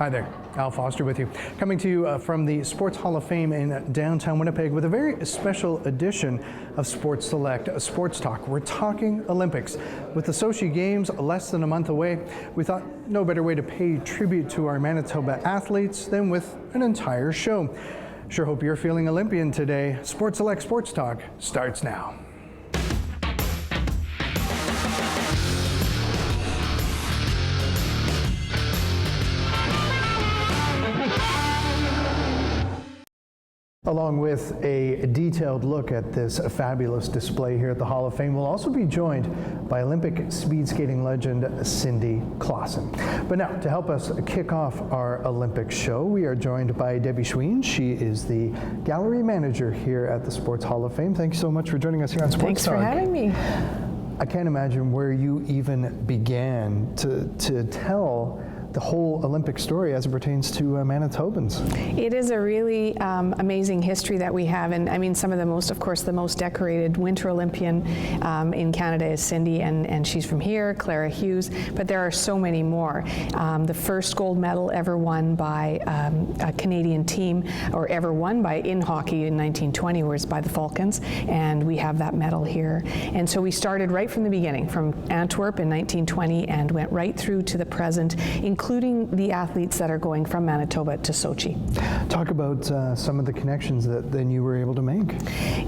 Hi there, Al Foster with you. Coming to you from the Sports Hall of Fame in downtown Winnipeg with a very special edition of Sports Select, Sports Talk. We're talking Olympics. With the Sochi Games less than a month away, we thought no better way to pay tribute to our Manitoba athletes than with an entire show. Sure hope you're feeling Olympian today. Sports Select, Sports Talk starts now. Along with a detailed look at this fabulous display here at the Hall of Fame, we'll also be joined by Olympic speed skating legend Cindy Clausen. But now, to help us kick off our Olympic show, we are joined by Debbie Schween. She is the gallery manager here at the Sports Hall of Fame. Thank you so much for joining us here on Sports Talk. Thanks for having me. I can't imagine where you even began to tell the whole Olympic story as it pertains to Manitobans. It is a really amazing history that we have, and I mean some of the most, of course, the most decorated Winter Olympian in Canada is Cindy, and she's from here, Clara Hughes, but there are so many more. The first gold medal ever won by a Canadian team, or ever won by in hockey in 1920 was by the Falcons, and we have that medal here. And so we started right from the beginning, from Antwerp in 1920, and went right through to the present, including the athletes that are going from Manitoba to Sochi. Talk about some of the connections that then you were able to make.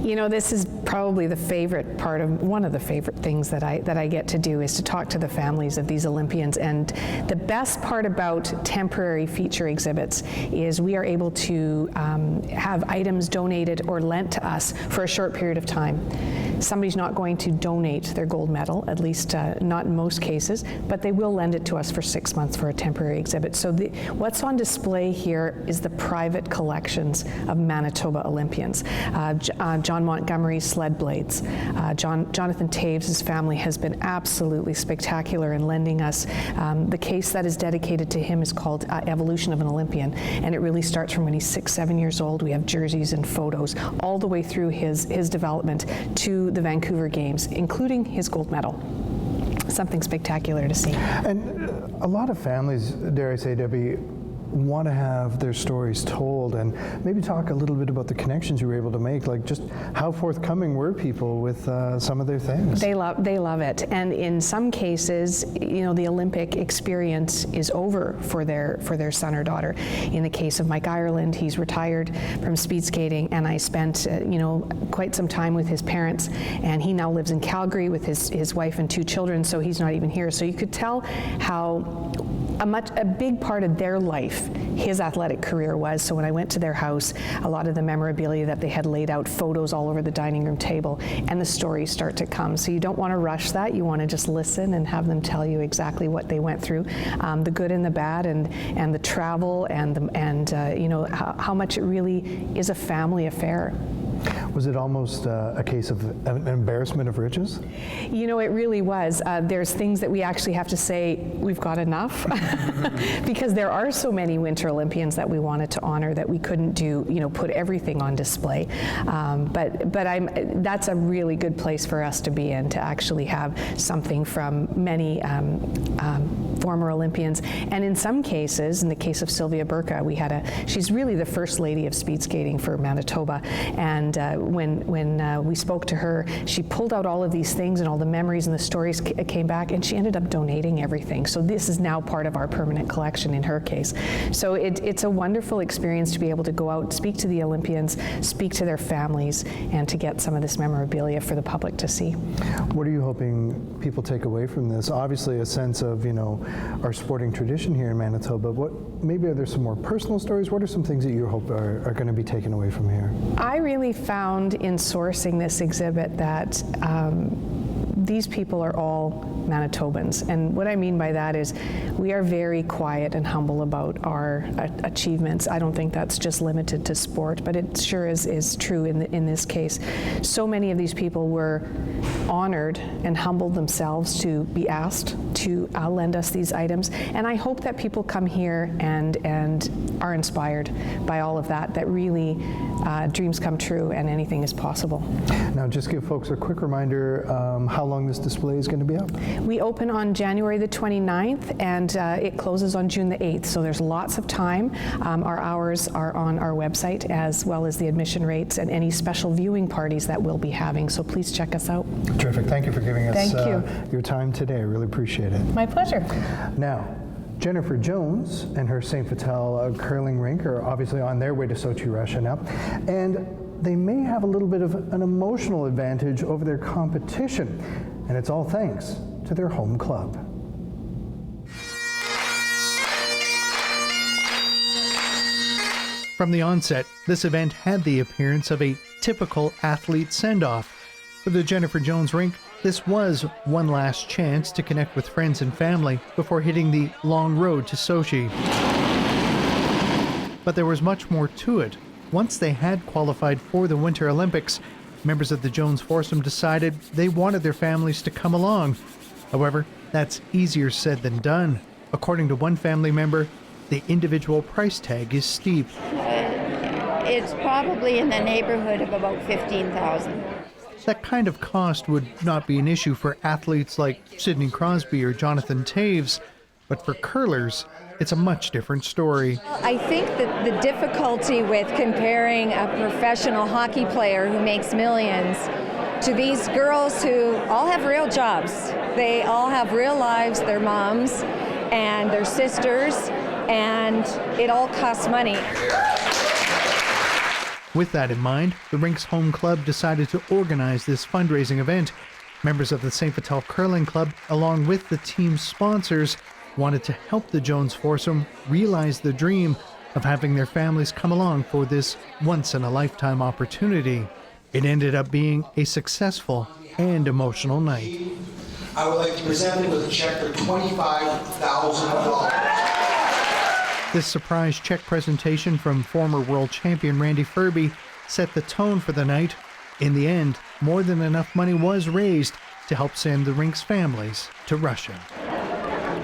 You know, this is probably the favorite part of, one of the favorite things that I get to do is to talk to the families of these Olympians. And the best part about temporary feature exhibits is we are able to have items donated or lent to us for a short period of time. Somebody's not going to donate their gold medal, at least not in most cases, but they will lend it to us for 6 months for a temporary exhibit. So what's on display here is the private collections of Manitoba Olympians. John Montgomery's sled blades. Jonathan Taves' family has been absolutely spectacular in lending us. The case that is dedicated to him is called Evolution of an Olympian, and it really starts from when he's 6-7 years old. We have jerseys and photos all the way through his development to the Vancouver Games, including his gold medal. Something spectacular to see. And a lot of families, dare I say, Debbie, want to have their stories told, and maybe talk a little bit about the connections you were able to make, like just how forthcoming were people with some of their things? They love it, and in some cases, you know, the Olympic experience is over for their son or daughter. In the case of Mike Ireland, he's retired from speed skating, and I spent you know, quite some time with his parents, and he now lives in Calgary with his wife and 2 children, so he's not even here. So you could tell how a big part of their life his athletic career was. So when I went to their house, a lot of the memorabilia that they had laid out, photos all over the dining room table, and the stories start to come. So you don't want to rush that. You want to just listen and have them tell you exactly what they went through, the good and the bad, and the travel, and you know, how much it really is a family affair. Was it almost a case of an embarrassment of riches? You know, it really was. There's things that we actually have to say, we've got enough, because there are so many Winter Olympians that we wanted to honor that we couldn't do, you know, put everything on display. But that's a really good place for us to be in, to actually have something from many former Olympians. And in some cases, in the case of Sylvia Burka, she's really the first lady of speed skating for Manitoba. And when we spoke to her, she pulled out all of these things, and all the memories and the stories came back, and she ended up donating everything. So this is now part of our permanent collection in her case. So it's a wonderful experience to be able to go out, speak to the Olympians, speak to their families, and to get some of this memorabilia for the public to see. What are you hoping people take away from this? Obviously a sense of, you know, our sporting tradition here in Manitoba. Maybe are there some more personal stories? What are some things that you hope are going to be taken away from here? I really found in sourcing this exhibit that these people are all Manitobans, and what I mean by that is we are very quiet and humble about our achievements. I don't think that's just limited to sport, but it sure is true in this case. So many of these people were honored and humbled themselves to be asked to lend us these items, and I hope that people come here and are inspired by all of that, that really dreams come true and anything is possible. Now just give folks a quick reminder, how long this display is going to be up? We open on January the 29th, and it closes on June the 8th, so there's lots of time. Our hours are on our website, as well as the admission rates and any special viewing parties that we'll be having, so please check us out. Terrific. Thank you for giving us Thank you. Your time today. I really appreciate it. My pleasure. Now, Jennifer Jones and her St. Vital curling rink are obviously on their way to Sochi, Russia now, and they may have a little bit of an emotional advantage over their competition, and it's all thanks to their home club. From the onset, this event had the appearance of a typical athlete send-off. For the Jennifer Jones rink, this was one last chance to connect with friends and family before hitting the long road to Sochi. But there was much more to it. Once they had qualified for the Winter Olympics, members of the Jones foursome decided they wanted their families to come along. However, that's easier said than done. According to one family member, the individual price tag is steep. It's probably in the neighborhood of about $15,000. That kind of cost would not be an issue for athletes like Sidney Crosby or Jonathan Taves, but for curlers, it's a much different story. I think that the difficulty with comparing a professional hockey player who makes millions to these girls who all have real jobs. They all have real lives, their moms and their sisters, and it all costs money. With that in mind, the rink's home club decided to organize this fundraising event. Members of the St. Vital Curling Club, along with the team's sponsors, wanted to help the Jones foursome realize the dream of having their families come along for this once-in-a-lifetime opportunity. It ended up being a successful and emotional night. I would like to present them with a check for $25,000. This surprise check presentation from former world champion Randy Ferbey set the tone for the night. In the end, more than enough money was raised to help send the rink's families to Russia.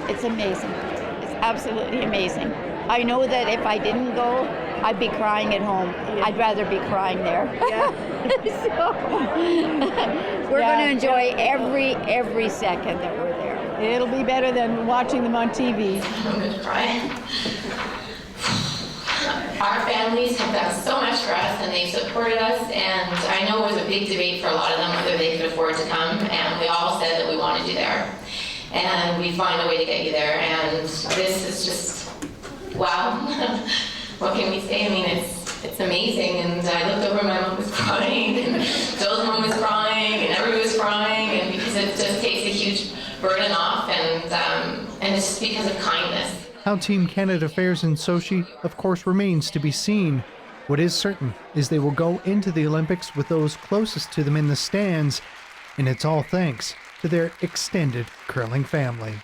It's amazing. It's absolutely amazing. I know that if I didn't go, I'd be crying at home. Yeah. I'd rather be crying there. Yeah. So, we're going to enjoy every second that we're there. It'll be better than watching them on TV. I'm going to cry. Our families have done so much for us, and they've supported us, and I know it was a big debate for a lot of them whether they could afford to come, and we all said that we wanted you there. And we find a way to get you there, and this is just, wow. What can we say? I mean, it's amazing, and I looked over, my mom was crying, and Joe's mom was crying, and everybody was crying, and because it just takes a huge burden off, and it's just because of kindness. How Team Canada fares in Sochi, of course, remains to be seen. What is certain is they will go into the Olympics with those closest to them in the stands, and it's all thanks to their extended curling family.